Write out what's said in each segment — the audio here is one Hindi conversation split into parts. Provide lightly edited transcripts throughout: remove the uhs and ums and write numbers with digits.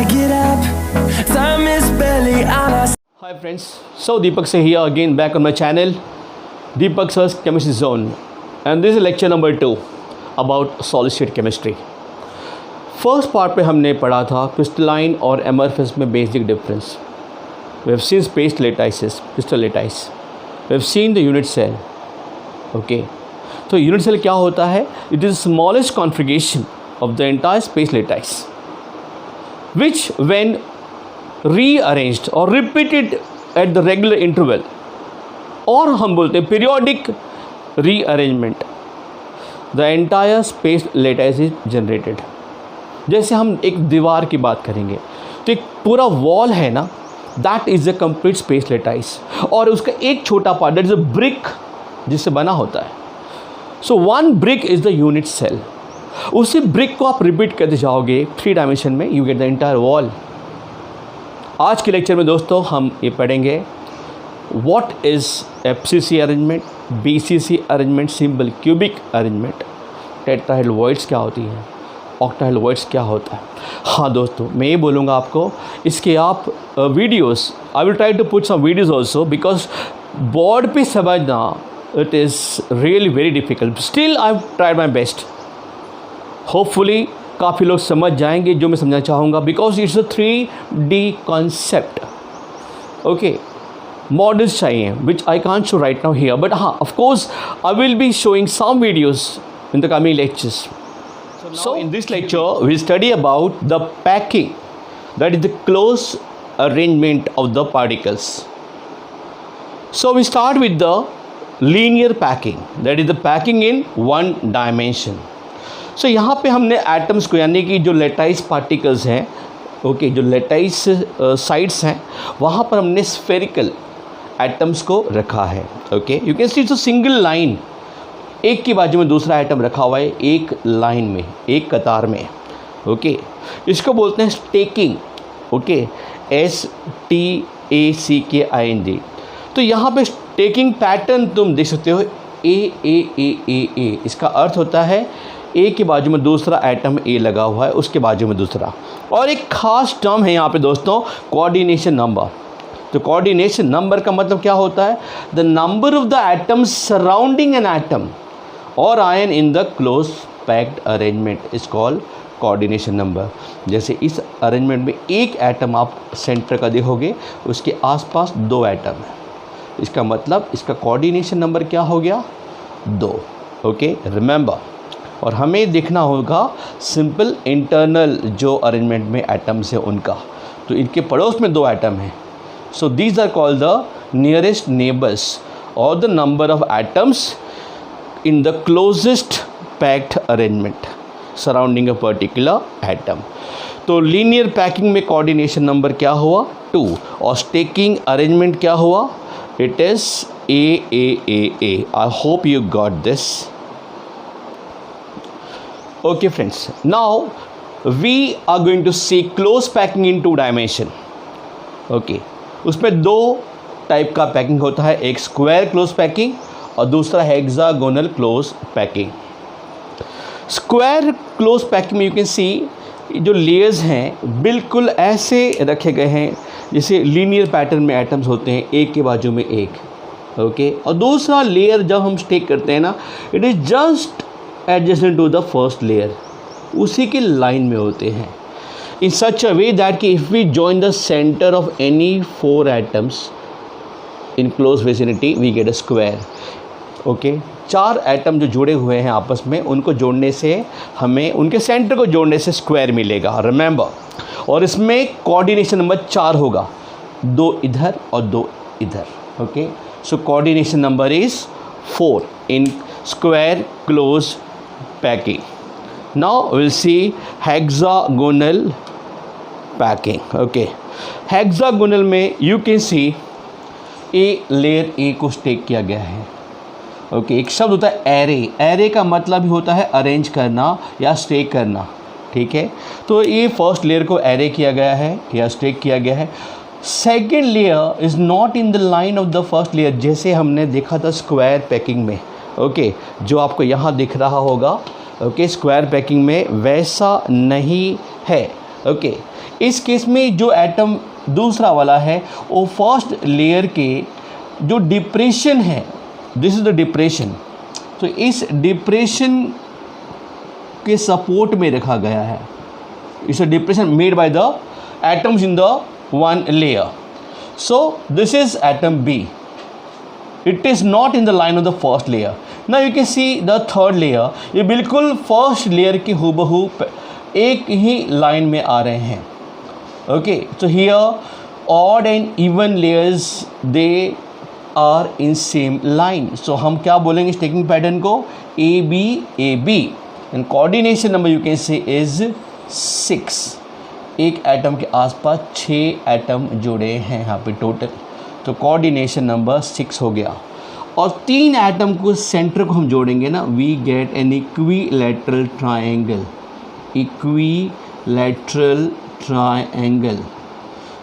get up. Time is barely on our Hi friends, so Deepak Sir here again back on my channel, Deepak Sir's Chemistry Zone, and this is lecture number 2 about solid state chemistry. First part पे हमने पढ़ा था क्रिस्टलाइन और एमरफेस में basic difference. We have seen space lattices, crystal lattice. We have seen the unit cell. Okay, तो यूनिट सेल क्या होता है? It is the smallest configuration of the entire space lattice, which when rearranged or repeated at the regular interval, और हम बोलते हैं periodic rearrangement, the entire space lattice is generated. जैसे हम एक दीवार की बात करेंगे तो एक पूरा वॉल है ना, that is a complete space lattice, और उसका एक छोटा part that is a brick जिससे बना होता है. So one brick is the unit cell. उसी ब्रिक को आप रिपीट करते जाओगे 3 डायमेंशन में, you get the entire wall. आज के लेक्चर में दोस्तों हम ये पढ़ेंगे what is FCC arrangement, BCC arrangement, simple cubic arrangement, tetrahedroids क्या होती है, ऑक्टाहेड्रॉइड्स क्या होता है. हाँ दोस्तों, मैं ये बोलूँगा आपको, इसके आप videos, I will try to put some videos also, because board पे समझना it is really very difficult. Still I have tried my best. Hopefully काफ़ी लोग समझ जाएंगे जो मैं समझना चाहूँगा, because it's a 3D concept. Okay, models चाहिए which I can't show right now here, but हाँ of course I will be showing some videos in the coming lectures. So in this lecture we study about the packing, that is the close arrangement of the particles. So we start with the linear packing, that is the packing in one dimension. So यहाँ पे हमने एटम्स को, यानी कि जो लेटाइस पार्टिकल्स हैं, ओके, जो लेटाइस साइड्स हैं, वहाँ पर हमने स्फेरिकल एटम्स को रखा है. Okay, you can see it's a single line, एक की बाजू में दूसरा आइटम रखा हुआ है, एक लाइन में, एक कतार में. ओके, इसको बोलते हैं स्टेकिंग. Okay, STACKING. तो यहाँ पे स्टेकिंग पैटर्न तुम देख सकते हो, ए. इसका अर्थ होता है ए के बाजू में दूसरा आइटम ए लगा हुआ है, उसके बाजू में दूसरा. और एक खास टर्म है यहाँ पे दोस्तों, कोऑर्डिनेशन नंबर. तो कोऑर्डिनेशन नंबर का मतलब क्या होता है? The number of the atoms surrounding an atom और ion in the close packed arrangement is called coordination number. जैसे इस अरेंजमेंट में एक एटम आप सेंटर का देखोगे, उसके आसपास 2 एटम है, इसका मतलब इसका कोऑर्डिनेशन नंबर क्या हो गया? 2. Okay, remember. और हमें देखना होगा सिंपल इंटरनल जो अरेंजमेंट में एटम्स है उनका. तो इनके पड़ोस में 2 एटम हैं, so these are called the nearest neighbors or the number of atoms in the closest packed arrangement surrounding a particular atom. तो linear packing में coordination number क्या हुआ? 2. और staking arrangement क्या हुआ? It is AAAA. I hope you got this. Okay friends, now we are going to see close packing in 2 dimension. Okay, उसमें 2 टाइप का पैकिंग होता है, एक स्क्वायर क्लोज पैकिंग और दूसरा hexagonal close packing. Square close packing में यू कैन सी जो लेयर्स हैं बिल्कुल ऐसे रखे गए हैं जैसे लीनियर पैटर्न में एटम्स होते हैं, एक के बाजू में एक. ओके, और दूसरा लेयर जब हम स्टेक करते हैं ना, it is just adjacent to the first layer, उसी के लाइन में होते हैं. In such a way that if we join the center of any 4 atoms in close vicinity, we get a square. Okay, 4 atom जो जुड़े हुए हैं आपस में, उनको जोड़ने से हमें उनके सेंटर को जोड़ने से स्क्वायर मिलेगा. रिमेंबर, और इसमें कोऑर्डिनेशन नंबर 4 होगा, 2 इधर और 2 इधर. Okay, so coordination number is 4 in square close packing. Now we'll see hexagonal packing. Okay, hexagonal में you can see layer A को स्टेक किया गया है. ओके, एक शब्द होता है एरे. एरे का मतलब ही होता है अरेंज करना या स्टेक करना. ठीक है, तो ये फर्स्ट लेयर को एरे किया गया है या स्टेक किया गया है. Second layer is not in the line of the first layer, जैसे हमने देखा था स्क्वायर पैकिंग में. ओके, जो आपको यहाँ दिख रहा होगा, ओके, स्क्वायर पैकिंग में वैसा नहीं है. ओके, इस केस में जो एटम दूसरा वाला है वो फर्स्ट लेयर के जो डिप्रेशन है, दिस इज द डिप्रेशन, तो इस डिप्रेशन के सपोर्ट में रखा गया है। It's a depression made by the atoms in the one layer. So this is atom B, it is not in the line of the first layer. Now you can see the third layer, ये बिल्कुल फर्स्ट लेयर के हूबहू एक ही लाइन में आ रहे हैं। Okay, so here odd and even layers they are in same line, so हम क्या बोलेंगे स्टैकिंग पैटर्न को, A B A B and coordination number you can say is 6। एक एटम के आसपास 6 एटम जुड़े हैं यहाँ पे टोटल, तो कोऑर्डिनेशन नंबर 6 हो गया। और 3 एटम को सेंटर को हम जोड़ेंगे ना, we get an equilateral triangle, equilateral triangle।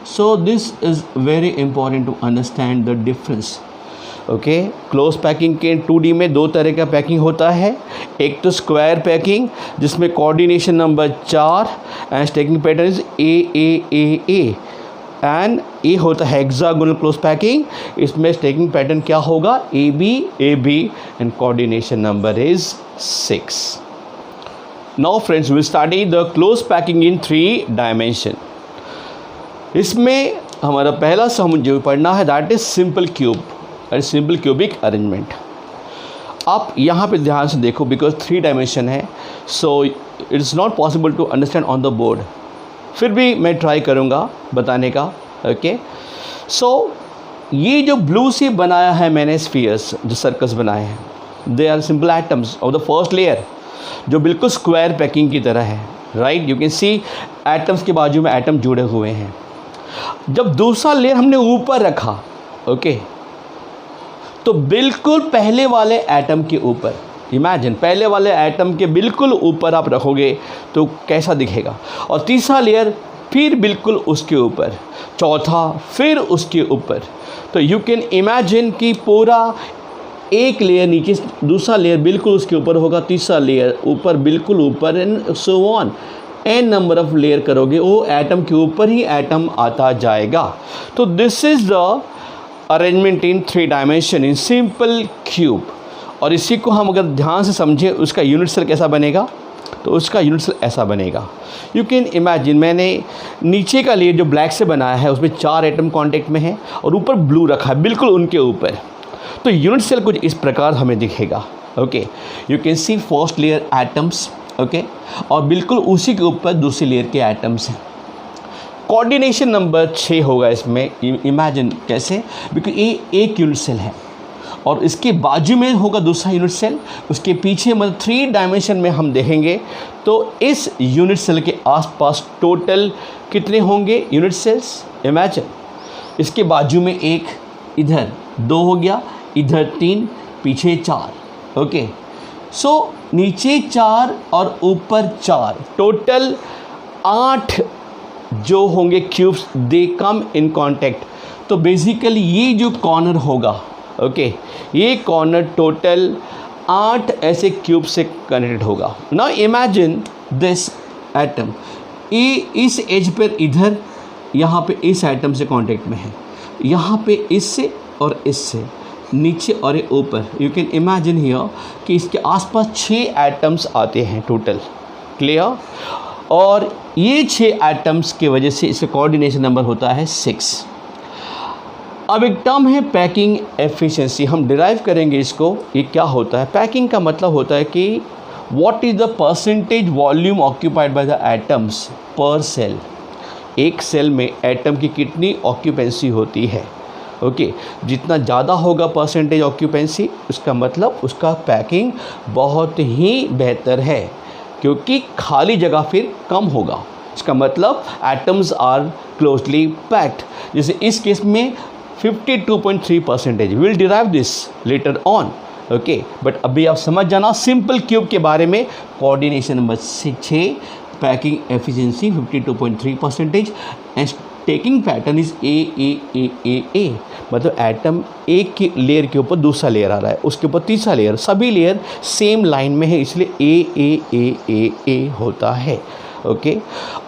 So this is very important to understand the difference। Okay, close packing के 2D में 2 तरह का पैकिंग होता है। एक तो स्क्वायर पैकिंग जिसमें coordination number 4 and stacking pattern is A and A होता है हेक्सागोनल क्लोज पैकिंग, इसमें स्टैकिंग पैटर्न क्या होगा, A B and coordination number is 6। Now friends, we will study the close packing in 3 dimension। इसमें हमारा पहला सम जो पढ़ना है that is simple cube, simple cubic arrangement. आप यहाँ पे ध्यान से देखो बिकॉज 3 डायमेंशन है, so it is not possible to understand on the board, फिर भी मैं ट्राई करूँगा बताने का। ओके, सो ये जो ब्लू से बनाया है मैंने स्फीयर्स, जो सर्कल्स बनाए हैं, they are simple atoms of the first layer जो बिल्कुल स्क्वायर पैकिंग की तरह है। Right, you can see atoms के बाजू में एटम जुड़े हुए हैं। जब दूसरा लेयर हमने ऊपर रखा, ओके, तो बिल्कुल पहले वाले एटम के ऊपर, इमेजिन पहले वाले एटम के बिल्कुल ऊपर आप रखोगे तो कैसा दिखेगा, और तीसरा लेयर फिर बिल्कुल उसके ऊपर, चौथा फिर उसके ऊपर, तो यू कैन इमेजिन कि पूरा एक लेयर नीचे, दूसरा लेयर बिल्कुल उसके ऊपर होगा, तीसरा लेयर ऊपर बिल्कुल ऊपर, and so on, n number of layer करोगे वो एटम के ऊपर ही एटम आता जाएगा। तो this is the arrangement in 3 dimension in simple cube. और इसी को हम अगर ध्यान से समझें उसका यूनिट सेल कैसा बनेगा, तो उसका यूनिट सेल ऐसा बनेगा। यू कैन इमेजिन मैंने नीचे का लेयर जो ब्लैक से बनाया है उसमें 4 एटम कॉन्टेक्ट में है और ऊपर ब्लू रखा है बिल्कुल उनके ऊपर, तो यूनिट सेल कुछ इस प्रकार हमें दिखेगा। Okay, you can C first layer atoms, okay, और बिल्कुल उसी के ऊपर दूसरी लेयर के एटम्स हैं। कोऑर्डिनेशन नंबर 6 होगा इसमें, इमेजिन कैसे, बिकॉज ये एक यूनिट सेल है और इसके बाजू में होगा दूसरा यूनिट सेल, उसके पीछे मतलब 3 डायमेंशन में हम देखेंगे तो इस यूनिट सेल के आसपास टोटल कितने होंगे यूनिट सेल्स, इमेजिन इसके बाजू में 1, इधर 2 हो गया, इधर 3, पीछे 4। ओके, सो नीचे 4 और ऊपर 4, टोटल 8 जो होंगे cubes, they come in contact. तो बेसिकली ये जो कॉर्नर होगा, ओके, ये कॉर्नर टोटल 8 ऐसे क्यूब से कनेक्टेड होगा। नाउ इमेजिन दिस एटम, ये इस एज पर इधर यहाँ पे इस एटम से कांटेक्ट में है, यहाँ पे इससे और इससे, नीचे और ये ऊपर। यू कैन इमेजिन हियर कि इसके आसपास 6 एटम्स आते हैं टोटल, क्लियर, और ये 6 एटम्स की वजह से इसका कोऑर्डिनेशन नंबर होता है 6। अब एक टर्म है पैकिंग एफिशिएंसी, हम डिराइव करेंगे इसको। ये क्या होता है, पैकिंग का मतलब होता है कि what is the percentage volume occupied by the atoms per cell, एक सेल में एटम की कितनी ऑक्यूपेंसी होती है। ओके, जितना ज़्यादा होगा परसेंटेज ऑक्यूपेंसी, उसका मतलब उसका पैकिंग बहुत ही बेहतर है, क्योंकि खाली जगह फिर कम होगा। इसका मतलब एटम्स आर क्लोजली पैक्ड। जैसे इस केस में 52.3%, will derive this later on. Okay, but अभी आप समझ जाना सिंपल क्यूब के बारे में। Coordination number 6, packing efficiency 52.3% and taking pattern is ए, मतलब एटम एक की लेयर के ऊपर दूसरा लेयर आ रहा है, उसके ऊपर तीसरा लेयर, सभी लेयर सेम लाइन में है, इसलिए ए होता है। ओके।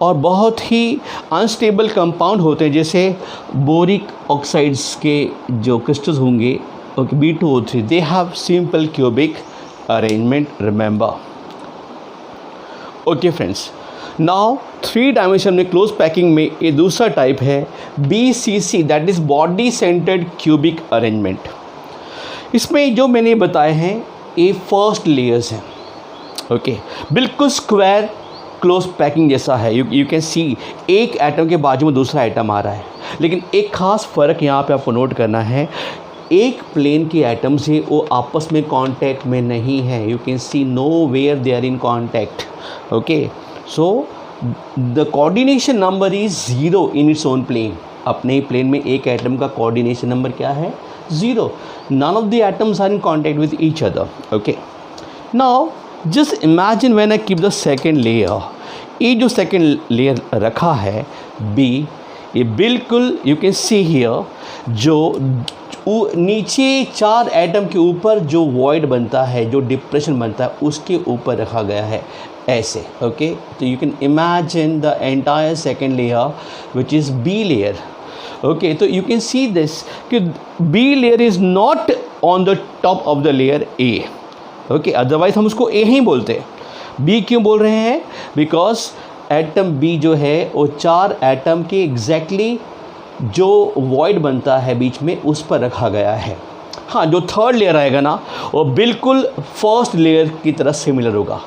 और बहुत ही अनस्टेबल कंपाउंड होते हैं, जैसे बोरिक ऑक्साइड्स के जो क्रिस्टल्स होंगे, okay, B2O3, they have simple cubic arrangement, remember. Okay friends, now 3 dimension में क्लोज पैकिंग में ये दूसरा टाइप है BCC, that is body centred cubic arrangement. इसमें जो मैंने बताए हैं ये फर्स्ट लेयर्स हैं, ओके, बिल्कुल स्क्वायर क्लोज पैकिंग जैसा है। यू कैन सी एक एटम के बाजू में दूसरा एटम आ रहा है, लेकिन एक ख़ास फ़र्क यहाँ पे आपको नोट करना है, एक प्लेन के एटम से वो आपस में कांटेक्ट में नहीं है। You can see no where they are in contact, okay. So the coordination number is 0 in its own plane. अपने ही प्लेन में एक एटम का कोऑर्डिनेशन नंबर क्या है? 0। None of the atoms are in contact with each other, okay. Now just imagine when I keep the second layer, ये जो सेकेंड लेयर रखा है B, ये बिल्कुल यू कैन सी हियर, जो नीचे 4 एटम के ऊपर जो वॉइड बनता है, जो डिप्रेशन बनता है, उसके ऊपर रखा गया है ऐसे, ओके। तो you can imagine the entire second layer which is B layer, okay. तो यू कैन सी दिस कि B layer is not on the top of the layer A, okay, otherwise हम उसको A ही बोलते हैं। B क्यों बोल रहे हैं? बिकॉज एटम B जो है वो 4 एटम के एग्जैक्टली जो वॉइड बनता है बीच में, उस पर रखा गया है। हाँ, जो थर्ड लेयर आएगा ना, वो बिल्कुल फर्स्ट लेयर की तरह सिमिलर होगा,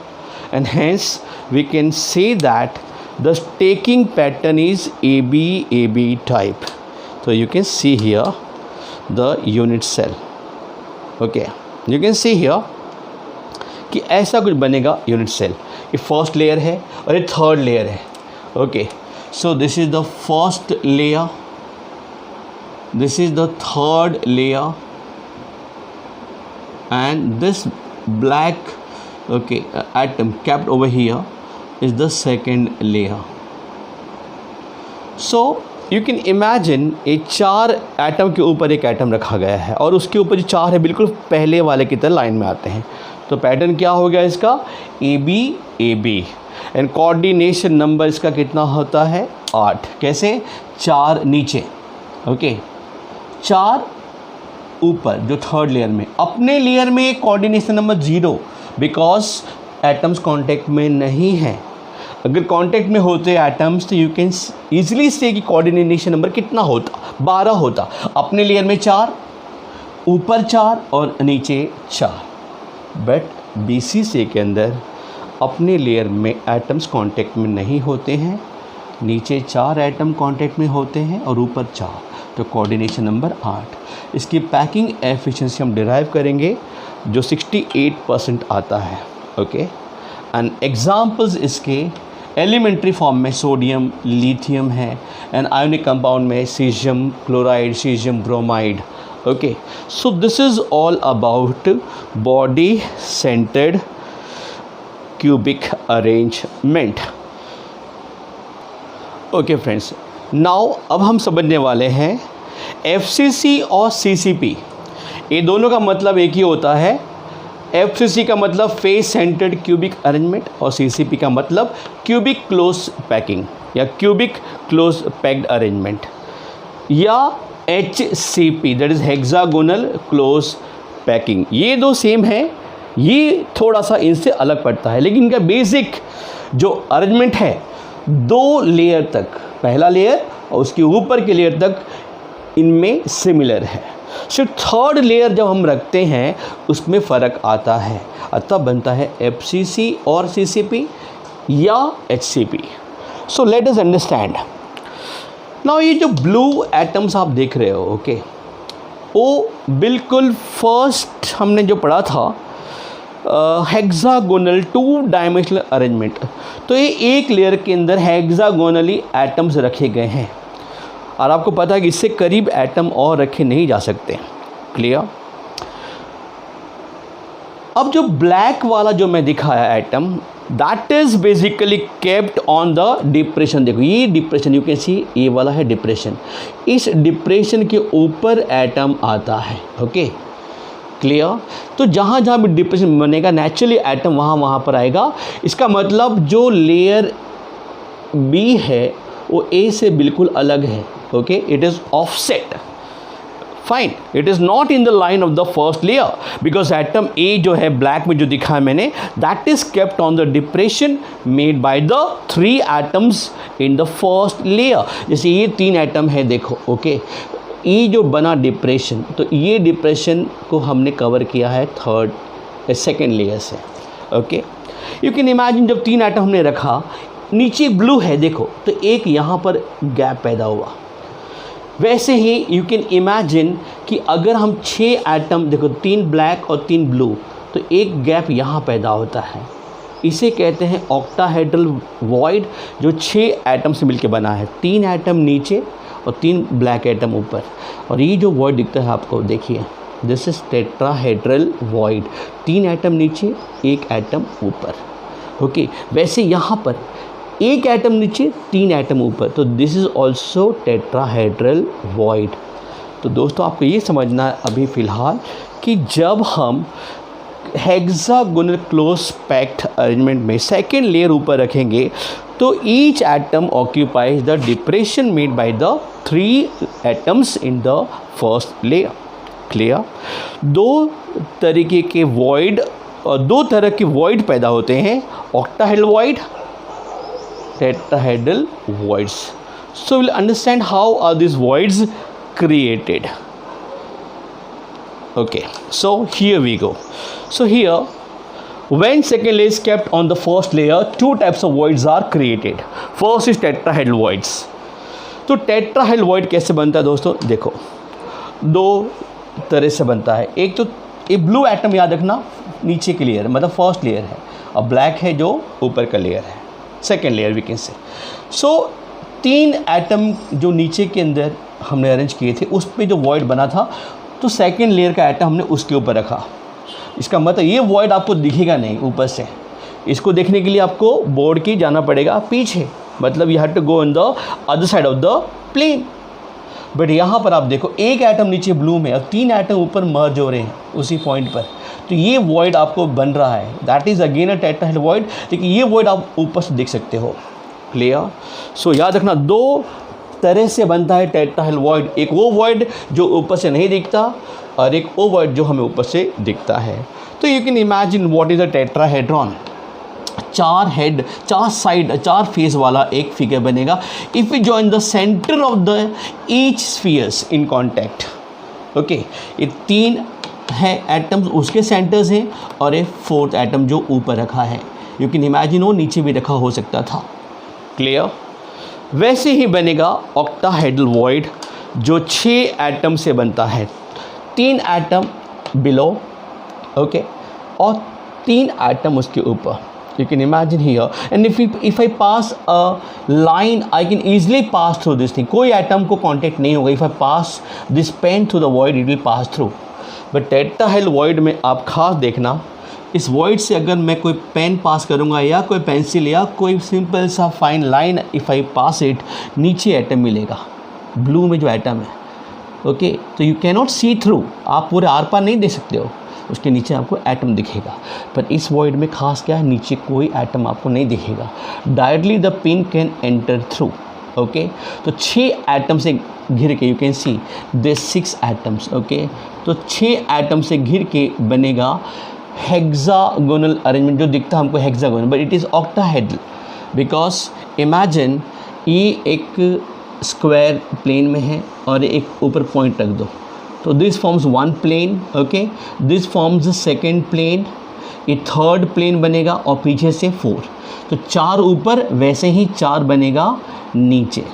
and hence we can say that the stacking pattern is AB type. तो you can see here the unit cell, okay, you can see here कि ऐसा कुछ बनेगा यूनिट सेल। ये फर्स्ट लेयर है और ये थर्ड लेयर है, okay. So this is the first layer, this is the third layer, and this black, okay, atom kept over here is the second layer. So you can imagine ये 4 एटम के ऊपर एक एटम रखा गया है और उसके ऊपर जो 4 है बिल्कुल पहले वाले की तरह लाइन में आते हैं। तो पैटर्न क्या हो गया इसका? AB, एंड कोऑर्डिनेशन नंबर इसका कितना होता है? 8। कैसे? 4 नीचे, ओके, 4 ऊपर जो थर्ड लेयर में। अपने लेयर में coordination number 0, because atoms contact में नहीं है। अगर कांटेक्ट में होते एटम्स तो यू कैन ईजिली से कि कोऑर्डिनेशन नंबर कितना होता? 12 होता। अपने लेयर में 4, ऊपर 4 और नीचे 4। बट BCC के अंदर अपने लेयर में एटम्स कांटेक्ट में नहीं होते हैं, नीचे 4 एटम कांटेक्ट में होते हैं और ऊपर 4, तो कोऑर्डिनेशन नंबर 8। इसकी पैकिंग एफिशिएंसी हम डिराइव करेंगे जो 68% आता है, ओके। एंड एग्जांपल्स इसके एलिमेंट्री फॉर्म में सोडियम, लिथियम है, एंड आयोनिक कंपाउंड में caesium chloride, caesium bromide, okay. So this is all about body centred cubic arrangement, okay friends. Now अब हम समझने वाले हैं FCC और CCP, ये दोनों का मतलब एक ही होता है। FCC का मतलब फेस सेंटर्ड क्यूबिक अरेंजमेंट और CCP का मतलब क्यूबिक क्लोज पैकिंग या क्यूबिक क्लोज पैक्ड अरेंजमेंट, या HCP that is hexagonal close packing. ये दो सेम है, ये थोड़ा सा इनसे अलग पड़ता है, लेकिन इनका बेसिक जो अरेंजमेंट है 2 लेयर तक, पहला लेयर और उसके ऊपर के लेयर तक इनमें सिमिलर है। सिर्फ थर्ड लेयर जब हम रखते हैं उसमें फ़र्क आता है, अतः बनता है FCC और CCP या HCP। So let us understand now. ये जो ब्लू एटम्स आप देख रहे हो, ओके, वो बिल्कुल फर्स्ट हमने जो पढ़ा था हेक्सागोनल 2 डायमेंशनल अरेंजमेंट। तो ये एक लेयर के अंदर हेक्सागोनली एटम्स रखे गए हैं और आपको पता है कि इससे करीब एटम और रखे नहीं जा सकते। क्लियर? अब जो ब्लैक वाला जो मैं दिखाया atom, that is basically kept on the depression. देखो ये डिप्रेशन, यू कैन सी ये वाला है डिप्रेशन, इस डिप्रेशन के ऊपर एटम आता है, ओके। क्लियर? तो जहाँ जहाँ भी डिप्रेशन बनेगा नेचुरली एटम वहाँ पर आएगा। इसका मतलब जो लेयर बी है वो ए से बिल्कुल अलग है. Okay, it is offset. Fine, it is not in the line of the first layer because atom A जो है ब्लैक में जो दिखा है मैंने, that is kept on the depression made by the 3 atoms in the first layer. जैसे ये 3 एटम है देखो. ओके, ये जो बना डिप्रेशन, तो ये डिप्रेशन को हमने कवर किया है सेकेंड लेयर से. ओके, यू कैन इमेजिन जब 3 एटम हमने रखा, नीचे ब्लू है देखो, तो एक यहाँ पर गैप पैदा हुआ. वैसे ही यू कैन इमेजिन कि अगर हम 6 एटम देखो, 3 ब्लैक और 3 ब्लू, तो एक गैप यहाँ पैदा होता है. इसे कहते हैं ऑक्टाहेड्रल वॉइड, जो 6 एटम से मिलकर बना है. 3 एटम नीचे और 3 ब्लैक एटम ऊपर. और ये जो वॉइड दिखता है आपको, देखिए, this is tetrahedral void. 3 atom नीचे, 1 एटम ऊपर. ओके, वैसे यहाँ पर 1 एटम नीचे, 3 एटम ऊपर, तो this is also tetrahedral void. तो दोस्तों आपको ये समझना है अभी फ़िलहाल कि जब हम हेक्सागोनल क्लोज पैक्ड अरेंजमेंट में सेकेंड लेयर ऊपर रखेंगे, तो each atom occupies the depression made by the 3 atoms in the first layer. Clear? 2 तरीके के वॉइड और 2 तरह के वॉइड पैदा होते हैं, octahedral void, tetrahedral voids. So we'll understand how are these voids created. Okay, so here we go. So here, when second layer is kept on the first layer, 2 types of voids are created. First is tetrahedral voids. तो tetrahedral void कैसे बनता है दोस्तों? देखो, 2 तरह से बनता है. एक तो ये ब्लू एटम याद रखना, नीचे की लेयर मतलब फर्स्ट लेयर है, और ब्लैक है जो ऊपर का लेयर है, सेकेंड लेयर वी कैन से. सो 3 एटम जो नीचे के अंदर हमने अरेंज किए थे, उस पे जो वॉइड बना था, तो सेकेंड लेयर का एटम हमने उसके ऊपर रखा. इसका मतलब ये वॉइड आपको दिखेगा नहीं ऊपर से. इसको देखने के लिए आपको बोर्ड की जाना पड़ेगा पीछे, मतलब you have to go on the other side of the plane. But यहाँ पर आप देखो, 1 एटम नीचे ब्लू में और 3 एटम ऊपर मर्ज हो रहे हैं उसी पॉइंट पर, तो ये वॉइड आपको बन रहा है. That is again a tetrahedral void, लेकिन ये वॉइड आप ऊपर से देख सकते हो. क्लियर? सो याद रखना, 2 तरह से बनता है टेट्राहेड्रल वॉइड. एक वो वॉइड जो ऊपर से नहीं दिखता, और एक वो वॉइड जो हमें ऊपर से दिखता है. तो you can imagine what is a tetrahedron. 4 head, 4 side, 4 face वाला एक फिगर बनेगा. If you join the centre of the each spheres in contact. Okay, ये 3 है एटम्स, उसके सेंटर्स हैं, और एक 4th एटम जो ऊपर रखा है. यू कैन इमेजिन वो नीचे भी रखा हो सकता था. क्लियर? वैसे ही बनेगा ऑक्टाहेड्रल वॉइड, जो 6 एटम से बनता है. 3 एटम बिलो, ओके, और 3 एटम उसके ऊपर. You can imagine here, and if I pass a line, I can easily pass through this thing. कोई एटम को कांटेक्ट नहीं होगा. If I pass this pen through the void, it will pass through. But tetrahedral void में आप खास देखना, इस वॉइड से अगर मैं कोई पेन पास करूँगा या कोई पेंसिल या कोई सिंपल सा fine line, if I pass it, नीचे एटम मिलेगा, ब्लू में जो एटम है. ओके, तो you can not see through, आप पूरे आर पार नहीं देख सकते हो, उसके नीचे आपको एटम दिखेगा. पर इस वॉइड में खास क्या है, नीचे कोई एटम आपको नहीं दिखेगा. Directly the pin can enter through. Okay, तो 6 एटम से घिर के, you can see this 6 atoms. Okay, तो 6 एटम से घिर के बनेगा हेक्सागोनल अरेंजमेंट, जो दिखता है हमको hexagonal, but it is octahedral. Because imagine ये एक स्क्वायर प्लेन में है और एक ऊपर पॉइंट रख दो, तो this forms 1 plane. Okay, this forms second plane, ये 3rd प्लेन बनेगा, और पीछे से 4, तो 4 ऊपर, वैसे ही 4 बनेगा नीचे.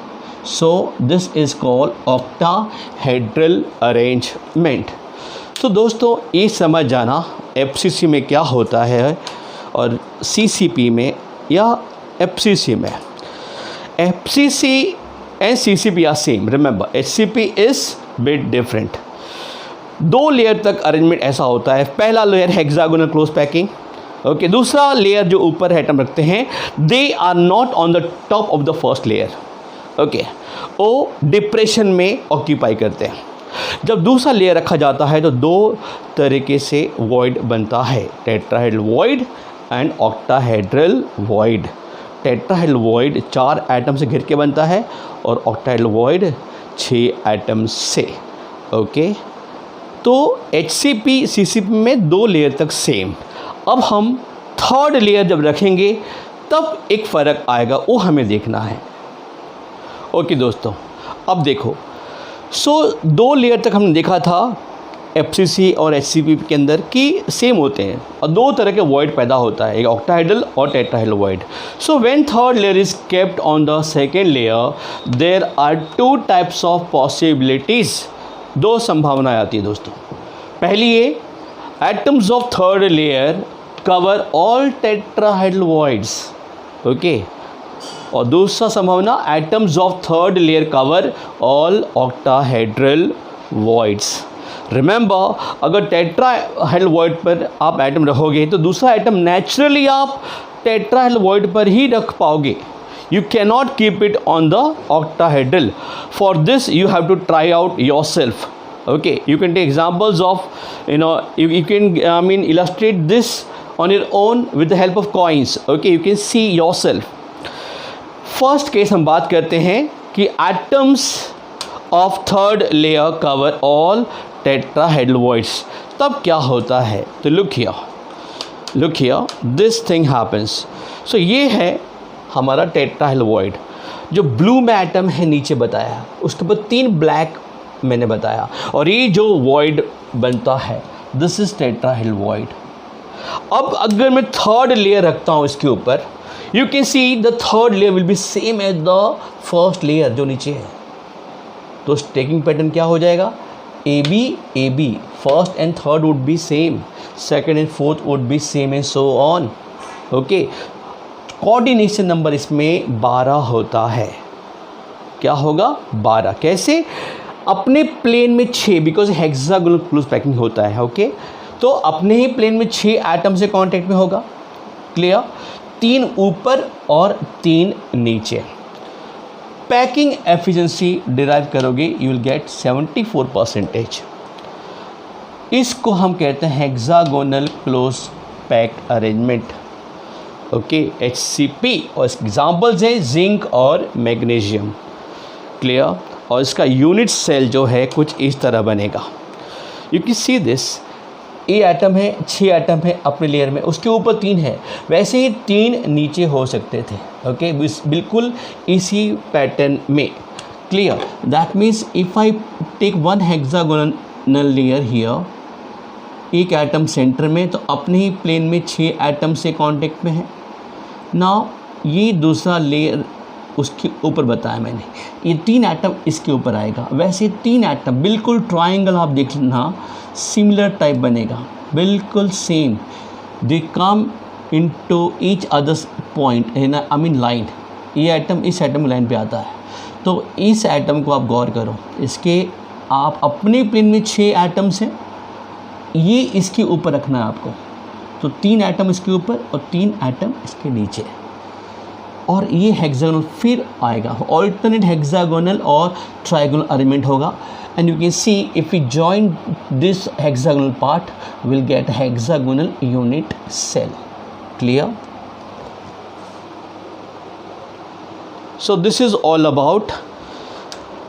सो this is called octahedral arrangement. तो दोस्तों ये समझ जाना एफसीसी में क्या होता है और सीसीपी में या एफसीसी में. FCC and CCP are same. Remember, HCP is bit different. 2 layer तक अरेंजमेंट ऐसा होता है. पहला layer hexagonal close packing. Okay, दूसरा लेयर जो ऊपर एटम रखते हैं, they are not on the top of the first layer. Okay, वो डिप्रेशन में ऑक्यूपाई करते हैं. जब दूसरा लेयर रखा जाता है तो 2 तरीके से वॉइड बनता है, tetrahedral void and octahedral void. Tetrahedral void 4 atom से घिर के बनता है और ऑक्टाहेड्रल वॉइड 6 एटम से। ओके, तो HCP CCP में 2 लेयर तक सेम। अब हम थर्ड लेयर जब रखेंगे तब एक फ़र्क आएगा, वो हमें देखना है। ओके दोस्तों, अब देखो, 2 लेयर तक हमने देखा था FCC और HCP के अंदर कि सेम होते हैं और 2 तरह के वॉइड पैदा होता है, एक ऑक्टाहेड्रल और tetrahedral void. So when third layer is kept on the second layer there are 2 types of possibilities. 2 संभावनाएं आती है दोस्तों। पहली ये, atoms of third layer cover all tetrahedral voids. Okay, और दूसरा संभावना, atoms of third layer cover all octahedral voids. Remember, अगर टेट्राहेड्रल वॉइड पर आप एटम रखोगे तो दूसरा एटम नेचुरली आप टेट्राहेड्रल वॉइड पर ही रख पाओगे। You can not keep it on the octahedral. For this you have to try out yourself. Okay, you can take examples of, you can illustrate this on your own with the help of coins. Okay, you can see yourself. First case हम बात करते हैं कि atoms of third layer cover all tetrahedral voids. तब क्या होता है? तो look here, this thing happens. So ये है हमारा tetrahedral void। जो ब्लू में एटम है नीचे बताया, उसके बाद 3 ब्लैक मैंने बताया, और ये जो वॉइड बनता है दिस इज टेट्राहेड्रल वॉइड। अब अगर मैं थर्ड लेयर रखता हूँ इसके ऊपर, you can see the third layer will be same as the first layer जो नीचे है। तो स्टैकिंग पैटर्न क्या हो जाएगा? AB, first and third would be same, second and fourth would be same and so on. Okay, coordination number इसमें 12 होता है। क्या होगा? 12। कैसे? अपने प्लेन में 6, बिकॉज हेक्सागोनल क्लोज पैकिंग होता है। ओके, तो अपने ही प्लेन में 6 एटम से कांटेक्ट में होगा। क्लियर? 3 ऊपर और 3 नीचे। पैकिंग एफिशिएंसी डिराइव करोगे, यू विल गेट 74%। इसको हम कहते हैं hexagonal close packed arrangement. Okay, HCP, और एग्जाम्पल्स हैं जिंक और मैग्नीशियम। क्लियर? और इसका यूनिट सेल जो है कुछ इस तरह बनेगा। यू कैन सी दिस, ये एटम है, 6 एटम है अपने लेयर में, उसके ऊपर 3 है, वैसे ही 3 नीचे हो सकते थे। ओके, बिल्कुल इसी पैटर्न में। Clear? That means if I take 1 hexagonal layer here, एक एटम सेंटर में, तो अपने ही प्लेन में 6 एटम से कांटेक्ट में है। नाउ ये दूसरा लेयर उसके ऊपर बताया मैंने, ये 3 एटम इसके ऊपर आएगा, वैसे 3 एटम बिल्कुल ट्राइंगल आप देखना, सिमिलर टाइप बनेगा, बिल्कुल same. They come into each others point in line. ये एटम इस एटम लाइन पे आता है, तो इस एटम को आप गौर करो, इसके आप अपने प्लेन में 6 एटम्स हैं, ये इसके ऊपर रखना है आपको। तो 3 एटम इसके ऊपर और 3 एटम इसके नीचे, और ये हेक्सागोनल फिर आएगा, ऑल्टरनेट हेक्सागोनल और ट्राइगोनल अरेंजमेंट होगा। And you can see if we join this hexagonal part will get hexagonal unit cell. Clear? So this is all about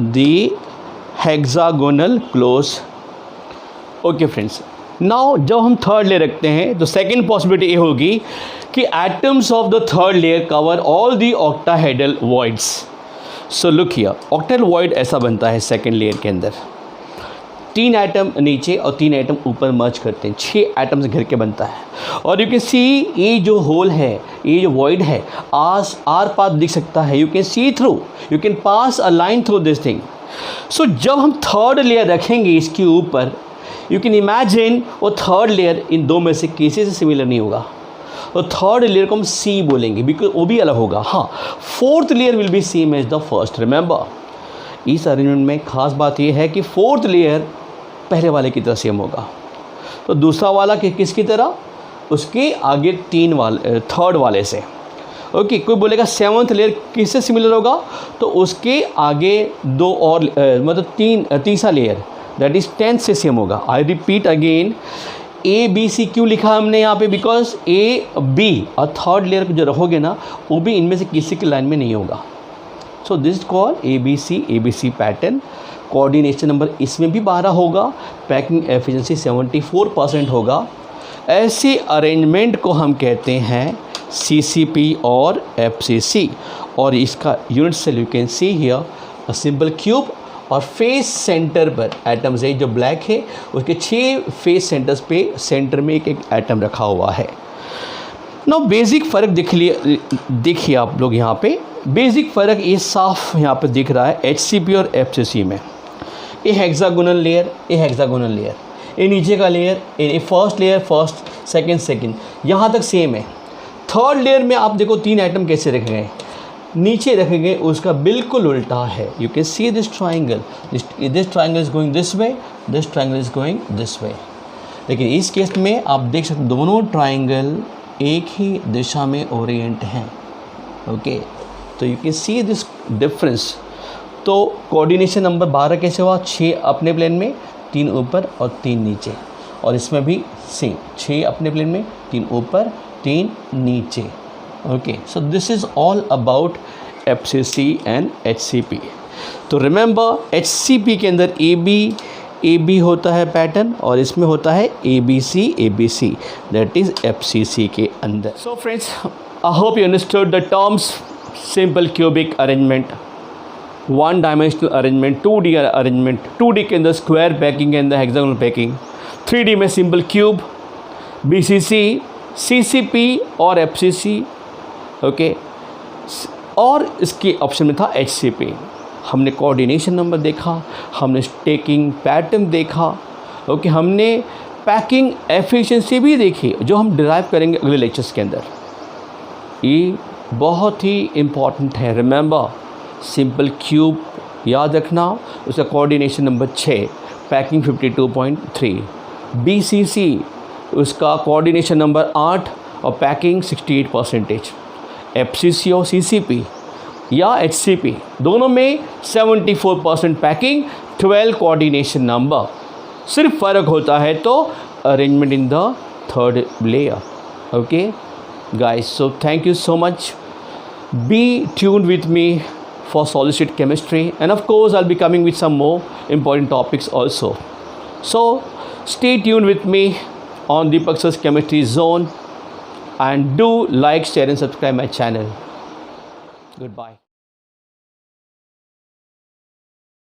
the hexagonal close. Okay friends, now जब हम थर्ड लेयर रखते हैं तो सेकेंड पॉसिबिलिटी ये होगी कि atoms of the third layer cover all the octahedral voids. So look here, octahedral void ऐसा बनता है सेकेंड लेयर के अंदर, 3 एटम नीचे और 3 एटम ऊपर मर्ज करते हैं, 6 एटम से घिर के बनता है। और यू कैन सी ये जो होल है, ये जो वॉइड है, आर पार दिख सकता है, you can see through, you can pass a line through this thing. So जब हम थर्ड लेयर रखेंगे इसके ऊपर, यू कैन इमेजिन वो थर्ड लेयर इन 2 में से किसी से सिमिलर नहीं होगा, तो थर्ड लेयर को हम सी बोलेंगे, बिकॉज वो भी अलग होगा। हाँ, fourth layer will be same as the first. Remember, इस अरेंजमेंट में खास बात यह है कि फोर्थ लेयर पहले वाले की तरह सेम होगा, तो दूसरा वाला किसकी तरह? उसके आगे 3 वाले, थर्ड वाले से। ओके, कोई बोलेगा 7th लेयर किससे सिमिलर होगा? तो उसके आगे 2 और मतलब तीसरा लेयर दैट इज 10th से सेम होगा। I repeat again, A B C क्यों लिखा हमने यहाँ पे? बिकॉज ए बी और थर्ड लेयर जो रखोगे ना वो भी इनमें से किसी की लाइन में नहीं होगा. So this call A B C pattern. Coordination number इसमें भी 12 होगा. पैकिंग एफिशिएंसी 74% होगा. ऐसे अरेंजमेंट को हम कहते हैं CCP और FCC. और इसका unit cell you can see here a simple cube और फेस सेंटर पर एटम्स है. जो ब्लैक है उसके 6 फेस सेंटर्स पे सेंटर में एक एटम रखा हुआ है. ना बेसिक फ़र्क देखिए आप लोग यहाँ पे. बेसिक फ़र्क ये साफ यहाँ पे दिख रहा है HCP और FCC में. ये हेक्सागोनल लेयर, ये हेक्सागोनल लेयर, ये नीचे का लेयर, ये फर्स्ट लेयर, फर्स्ट सेकंड यहाँ तक सेम है. थर्ड लेयर में आप देखो 3 एटम कैसे रखे गए, नीचे रखे गए उसका बिल्कुल उल्टा है. You can see this triangle, this triangle is going this way, this triangle is going this way. लेकिन इस केस में आप देख सकते दोनों ट्राइंगल एक ही दिशा में ओरिएंट हैं. ओके, तो you can see this difference. तो कोऑर्डिनेशन नंबर 12 कैसे हुआ? 6 अपने प्लेन में, 3 ऊपर और 3 नीचे. और इसमें भी सेम 6 अपने प्लेन में, 3 ऊपर 3 नीचे. Okay, so this is all about FCC and HCP. तो रिमेंबर HCP के अंदर ए बी होता है पैटर्न और इसमें होता है ABC दैट इज़ FCC के अंदर. So friends, I hope you understood the terms. Simple cubic arrangement, 1 dimensional arrangement, 2D arrangement, 2D के अंदर स्क्वायर पैकिंग के अंदर हेक्सागोनल पैकिंग, 3D में सिंपल क्यूब, BCC, CCP और FCC. ओके, और इसके ऑप्शन में था HCP. हमने कोऑर्डिनेशन नंबर देखा, हमने स्टेकिंग पैटर्न देखा. ओके, हमने पैकिंग एफिशिएंसी भी देखी जो हम डिराइव करेंगे अगले लेक्चर्स के अंदर. ये बहुत ही इम्पॉर्टेंट है. रिमेंबर, सिंपल क्यूब याद रखना, उसका कोऑर्डिनेशन नंबर 6, पैकिंग 52.3. BCC उसका कोऑर्डिनेशन नंबर 8 और पैकिंग 68%. FCC और CCP या HCP दोनों में 74% पैकिंग, 12 कोऑर्डिनेशन नंबर. सिर्फ फ़र्क होता है तो arrangement in the third layer. Okay guys, so thank you so much. Be tuned with me for solid state chemistry, and of course I'll be coming with some more important topics also. So stay tuned with me on Deepak Sir's Chemistry Zone, and do like, share and subscribe my channel. Goodbye.